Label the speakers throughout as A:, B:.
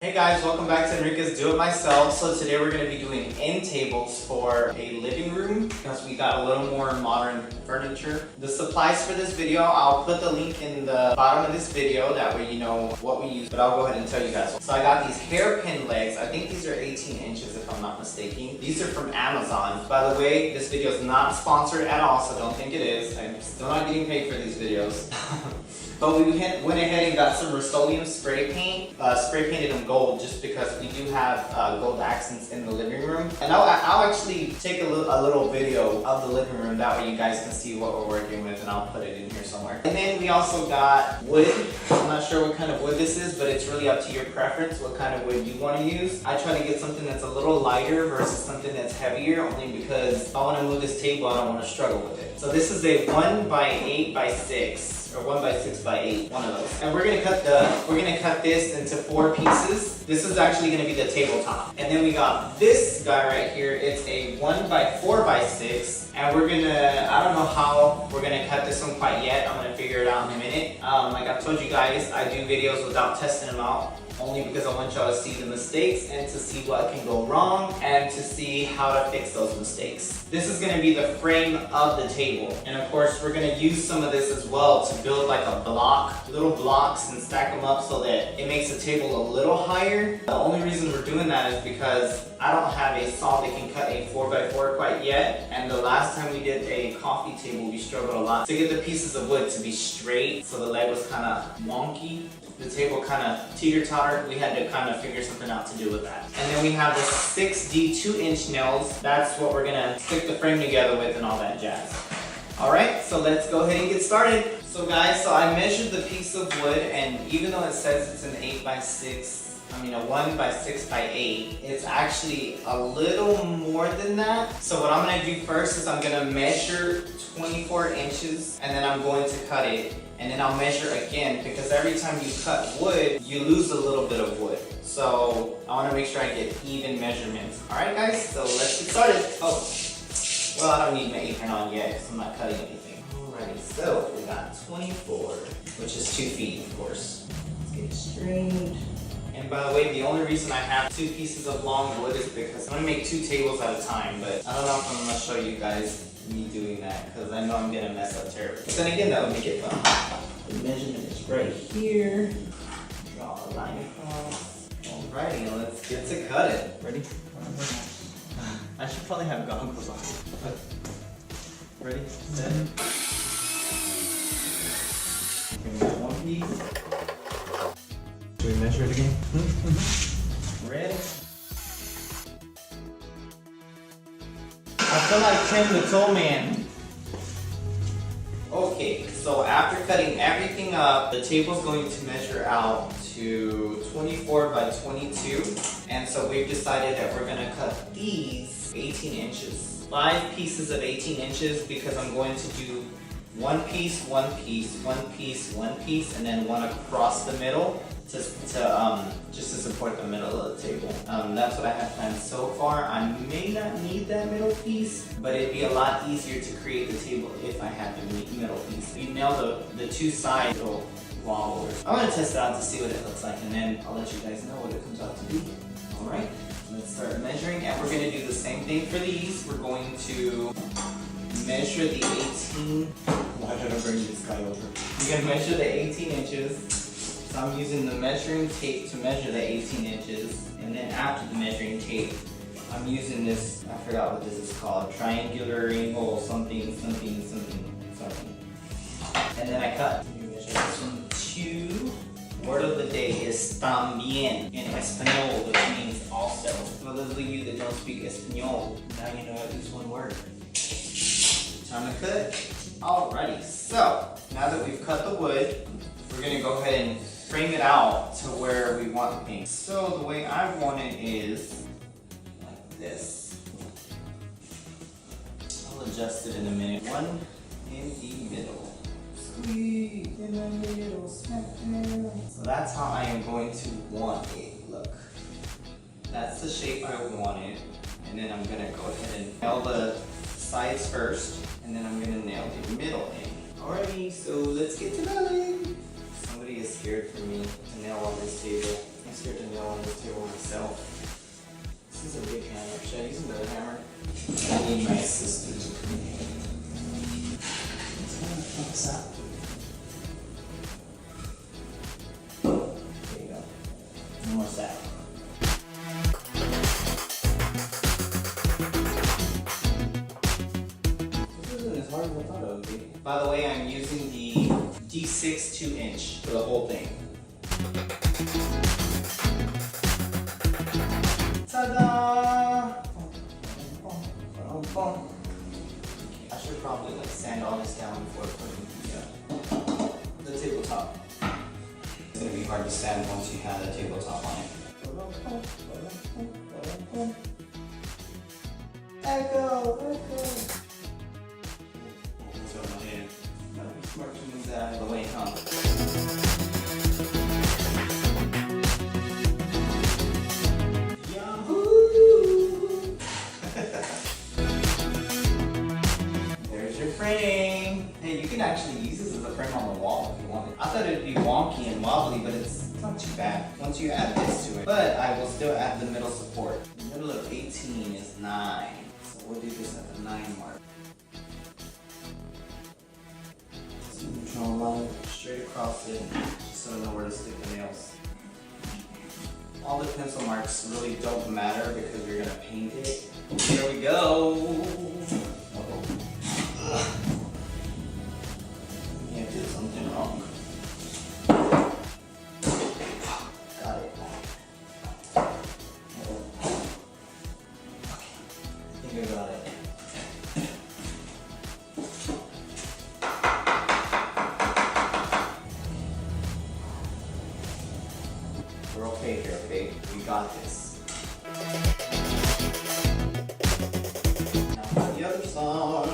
A: Hey guys, welcome back to Enrique's Do It Myself. So today we're going to be doing end tables for a living room because we got a little more modern furniture. The supplies for this video, I'll put the link in the bottom of this video, that way you know what we use, but I'll go ahead and tell you guys. So I got these hairpin legs. I think these are 18 inches if I'm not mistaken. These are from Amazon. By the way, this video is not sponsored at all, so don't think it is. I'm still not getting paid for these videos. But we went ahead and got some Rust-O-Lium spray paint, spray painted them gold just because we do have gold accents in the living room. And I'll actually take a little video of the living room, that way you guys can see what we're working with, and I'll put it in here somewhere. And then we also got wood. I'm not sure what kind of wood this is, but it's really up to your preference what kind of wood you want to use. I try to get something that's a little lighter versus something that's heavier, only because if I want to move this table, I don't want to struggle with it. So this is a 1x8x6. Or 1x6x8, one of those. And we're gonna cut this into 4 pieces. This is actually gonna be the tabletop. And then we got this guy right here. It's a 1x4x6. And we're gonna, I don't know how we're gonna cut this one quite yet. I'm gonna figure it out in a minute. Like I've told you guys, I do videos without testing them out, only because I want y'all to see the mistakes and to see what can go wrong and to see how to fix those mistakes. This is going to be the frame of the table. And of course, we're going to use some of this as well to build like a block, little blocks, and stack them up so that it makes the table a little higher. The only reason we're doing that is because I don't have a saw that can cut a 4x4 quite yet. And the last time we did a coffee table, we struggled a lot to get the pieces of wood to be straight. So the leg was kind of wonky. The table kind of teeter-tottered. We had to kind of figure something out to do with that. And then we have the 6D 2-inch nails. That's what we're gonna stick the frame together with and all that jazz. All right, so let's go ahead and get started. So guys, so I measured the piece of wood, and even though it says it's an 8x6, a 1x6x8, it's actually a little more than that. So what I'm gonna do first is I'm gonna measure 24 inches, and then I'm going to cut it. And then I'll measure again, because every time you cut wood, you lose a little bit of wood. So I want to make sure I get even measurements. Alright guys, so let's get started. Oh, well, I don't need my apron on yet because I'm not cutting anything. Alrighty, so we got 24, which is 2 feet, of course. Let's get it straightened. And by the way, the only reason I have 2 pieces of long wood is because I'm going to make 2 tables at a time, but I don't know if I'm going to show you guys me doing that, because I know I'm gonna mess up terribly. But then again, that would make it fun. The measurement is right here. Draw a line across. Alrighty, let's get to cut it. Ready? I should probably have goggles on. Ready? Set. Okay, 1 piece. Should we measure it again? Ready? I feel like Tim the Toll Man. Okay, so after cutting everything up, the table's going to measure out to 24 by 22. And so we've decided that we're gonna cut these 18 inches. 5 pieces of 18 inches, because I'm going to do 1 piece, 1 piece, 1 piece, 1 piece, and then 1 across the middle. Just to support the middle of the table. That's what I have planned so far. I may not need that middle piece, but it'd be a lot easier to create the table if I had the middle piece. You nail the 2 sides, it'll wobble. I'm gonna test it out to see what it looks like, and then I'll let you guys know what it comes out to be. All right, let's start measuring, and we're gonna do the same thing for these. We're going to measure the 18. Why did I bring this guy over? You're gonna measure the 18 inches. So I'm using the measuring tape to measure the 18 inches, and then after the measuring tape, I'm using this, I forgot what this is called, triangular angle, something. And then I cut. You measure this one too. Word of the day is también in Espanol, which means also. For those of you that don't speak Espanol, now you know at least 1 word. Time to cut. Alrighty, so now that we've cut the wood, we're gonna go ahead and frame it out to where we want things. So the way I want it is like this. I'll adjust it in a minute. 1 in the middle. Squeeze in the middle, smack there. So that's how I am going to want it. Look. That's the shape I want it. And then I'm gonna go ahead and nail the sides first, and then I'm gonna nail the middle in. Alrighty, so let's get to that. Somebody is scared for me to nail on this table. scared to nail on this table myself. This is a big hammer. Should I use another hammer? I need my assistant to come in. What's that? There you go. Almost that. This isn't as hard as I thought it would be. By the way, I'm using the D6 2-inch for the whole thing. Ta-da! I should probably like sand all this down before putting the tabletop. It's gonna be hard to sand once you have the tabletop on it. Echo! So my hand. Gotta be smart to move that out of the way, huh? Frame. Hey, you can actually use this as a frame on the wall if you want it. I thought it'd be wonky and wobbly, but it's not too bad once you add this to it. But I will still add the middle support. The middle of 18 is 9. So we'll do this at the 9 mark. Draw a line straight across it so I know where to stick the nails. All the pencil marks really don't matter because you're gonna paint it. Here we go. Yeah, did something wrong. Got it. Okay, I think I got it. We're okay here, okay? We got this. Now on the other side.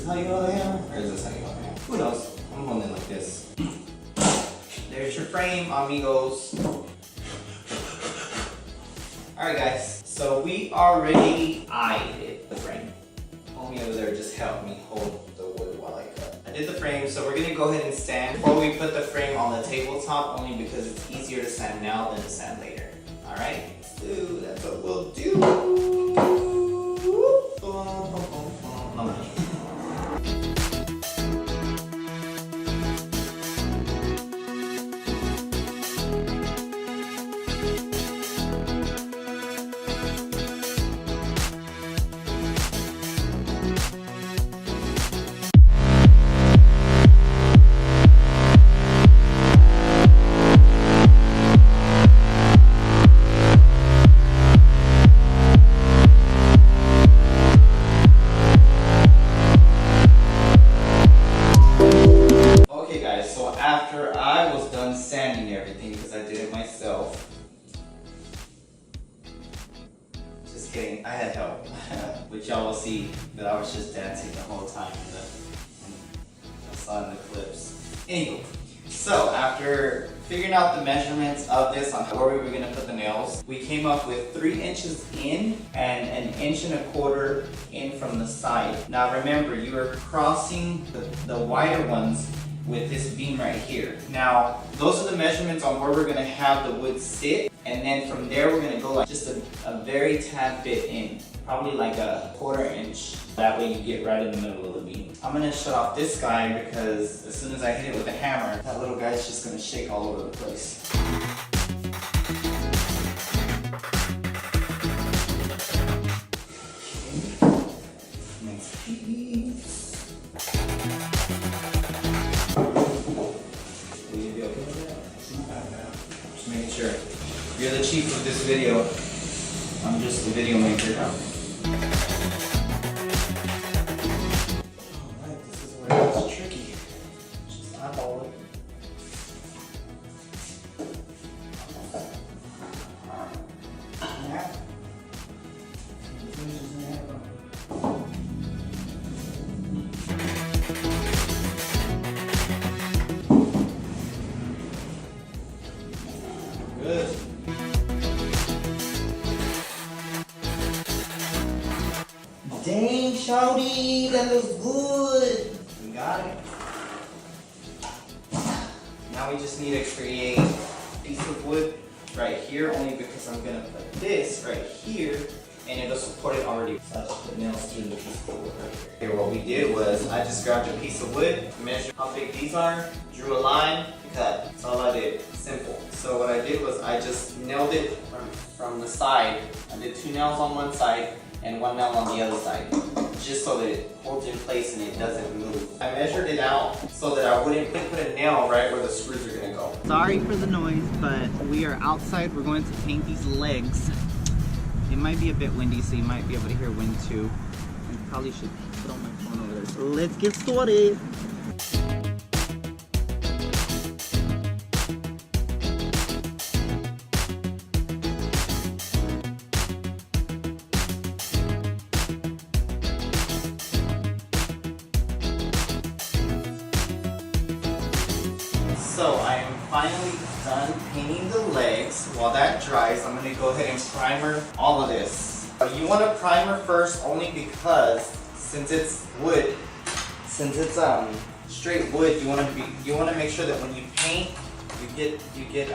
A: How you hold the hammer? Or is this how you hold the hammer? Who knows? I'm holding it like this. There's your frame, amigos. Alright guys, so we already eyed the frame. Homie over there just helped me hold the wood while I cut. I did the frame, so we're gonna go ahead and sand before we put the frame on the tabletop, only because it's easier to sand now than to sand later. Alright? So that's what we'll do. After I was done sanding everything, because I did it myself. Just kidding, I had help. Which y'all will see that I was just dancing the whole time. I saw in the clips. Anyway, so after figuring out the measurements of this on where we were going to put the nails, we came up with 3 inches in and 1.25 inches in from the side. Now remember, you are crossing the wider ones with this beam right here. Now, those are the measurements on where we're gonna have the wood sit, and then from there we're gonna go like just a very tad bit in, probably like a 1/4 inch. That way you get right in the middle of the beam. I'm gonna shut off this guy because as soon as I hit it with a hammer, that little guy's just gonna shake all over the place. Next piece. Sure. You're the chief of this video. I'm just the video maker. Alright, this is where it gets tricky. Just eyeball it. Yeah. Good. Dang, shawty, that looks good. We got it. Now we just need to create a piece of wood right here, only because I'm gonna put this right here and it'll support it already. So I just put nails through the piece of wood right here. Okay, what we did was I just grabbed a piece of wood, measured how big these are, drew a line, cut. That's all I did. Simple. So what I did was I just nailed it from the side. I did 2 nails on one side and 1 nail on the other side, just so that it holds in place and it doesn't move. I measured it out so that I wouldn't put a nail right where the screws are gonna go. Sorry for the noise, but we are outside. We're going to paint these legs. It might be a bit windy, so you might be able to hear wind too. I probably should put on my phone over there. So let's get started. So I am finally done painting the legs. While that dries, I'm going to go ahead and primer all of this. You want to primer first only because since it's wood, since it's straight wood, you want to make sure that when you paint, you get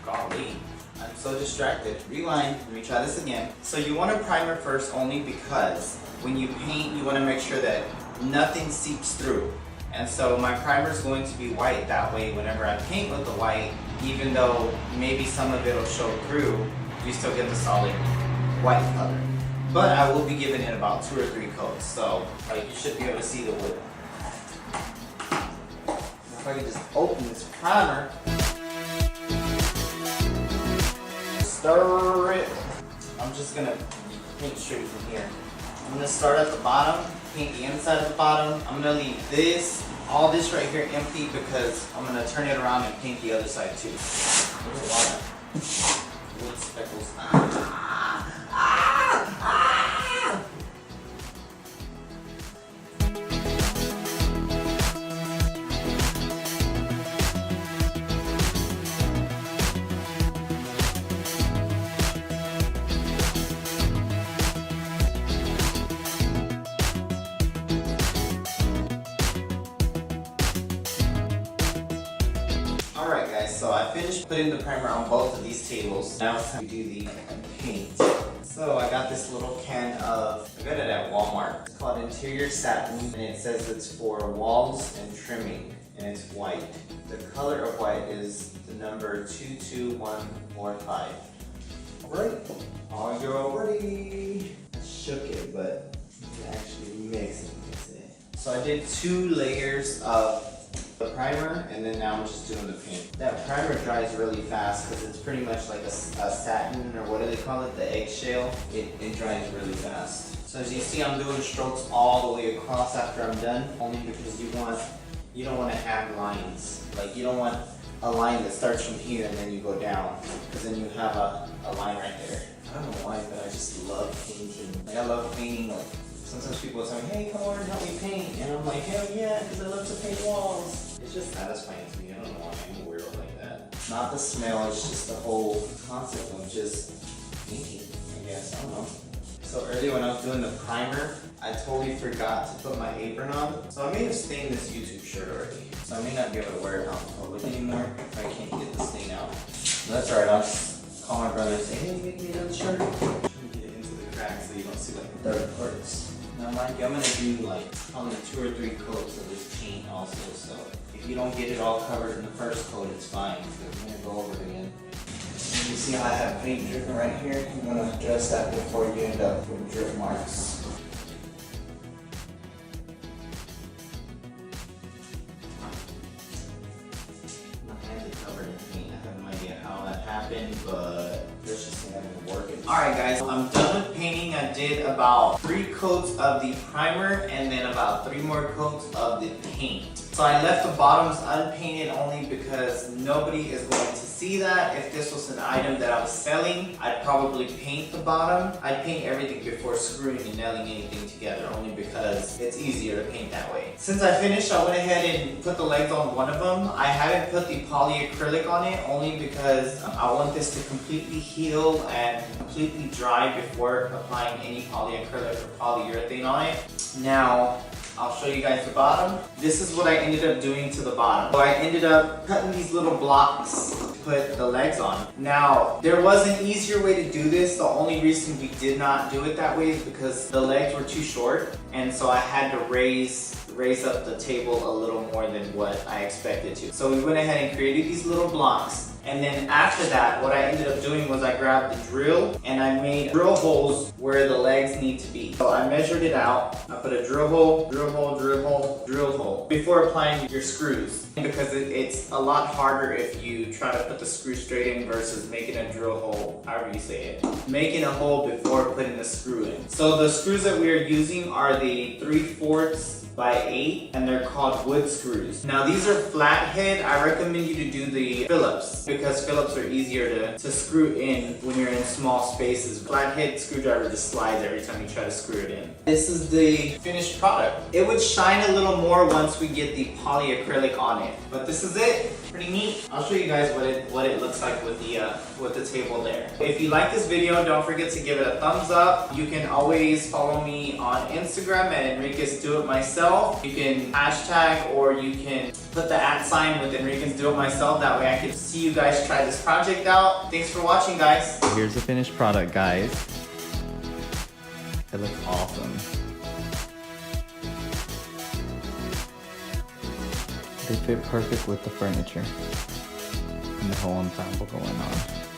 A: golly, I'm so distracted. Rewind. Let me try this again. So you want to primer first only because when you paint, you want to make sure that nothing seeps through. And so my primer is going to be white. That way, whenever I paint with the white, even though maybe some of it will show through, you still get the solid white color. But I will be giving it about 2 or 3 coats, so like you should be able to see the wood. If I can just open this primer, stir it. I'm just gonna paint straight from here. I'm gonna start at the bottom, paint the inside of the bottom. I'm gonna leave all this right here empty because I'm gonna turn it around and paint the other side too. There's a lot of wood speckles. Alright guys, so I finished putting the primer on both of these tables. Now it's time to do the paint. So I got this little can of, I got it at Walmart. It's called Interior Satin, and it says it's for walls and trimming, and it's white. The color of white is the number 22145. Alright, all you're ready. I shook it, but you can actually mix it. So I did 2 layers of the primer, and then now I'm just doing the paint. That primer dries really fast because it's pretty much like a satin, or what do they call it, the eggshell. It dries really fast. So as you see, I'm doing strokes all the way across after I'm done, only because you don't want to have lines. Like you don't want a line that starts from here and then you go down, because then you have a line right there. I don't know why, but I just love painting. Like I love painting. Like sometimes people will tell me, hey, come over and help me paint. And I'm like, hell yeah, because I love to paint walls. It's just satisfying to me. I don't know why I'm weird like that. Not the smell, it's just the whole concept of just painting, I guess. I don't know. So earlier when I was doing the primer, I totally forgot to put my apron on. So I may have stained this YouTube shirt already. So I may not be able to wear it out in public anymore if I can't get the stain out. But that's alright, I'll just call my brother and say, hey, make me another shirt. Try to get it into the cracks so you don't see like the dirt parts. Now mind you, I'm going to do like probably 2 or 3 coats of this paint also, so if you don't get it all covered in the first coat, it's fine, because I'm going to go over it again. And you see how I have paint dripping right here? I'm going to address that before you end up with drip marks. My hands are covered in paint. I have no idea how that happened, but let's just say I've been working. Alright guys, I'm done with painting. I did about 3 coats of the primer and then about 3 more coats of the paint. So I left the bottoms unpainted only because nobody is going to see that. If this was an item that I was selling, I'd probably paint the bottom. I'd paint everything before screwing and nailing anything together, only because it's easier to paint that way. Since I finished, I went ahead and put the legs on one of them. I haven't put the polyacrylic on it only because I want this to completely heal and completely dry before applying any polyacrylic or polyurethane on it. Now, I'll show you guys the bottom. This is what I ended up doing to the bottom. So I ended up cutting these little blocks to put the legs on. Now, there was an easier way to do this. The only reason we did not do it that way is because the legs were too short, and so I had to raise up the table a little more than what I expected to. So we went ahead and created these little blocks. And then after that, what I ended up doing was I grabbed the drill and I made drill holes where the legs need to be. So I measured it out. I put a drill hole, drill hole, drill hole, drill hole before applying your screws. Because it's a lot harder if you try to put the screw straight in versus making a drill hole, however you say it. Making a hole before putting the screw in. So the screws that we are using are the 3/4 by 8, and they're called wood screws. Now these are flathead. I recommend you to do the Phillips because Phillips are easier to screw in when you're in small spaces. Flathead screwdriver just slides every time you try to screw it in. This is the finished product. It would shine a little more once we get the polyacrylic on it, but this is it. Pretty neat. I'll show you guys what it looks like with the table there. If you like this video, don't forget to give it a thumbs up. You can always follow me on Instagram at Enriquez Do It Myself. You can hashtag or you can put the @ with Enriquez Do It Myself. That way I can see you guys try this project out. Thanks for watching, guys. Here's the finished product, guys. It looks awesome. They fit perfect with the furniture and the whole ensemble going on.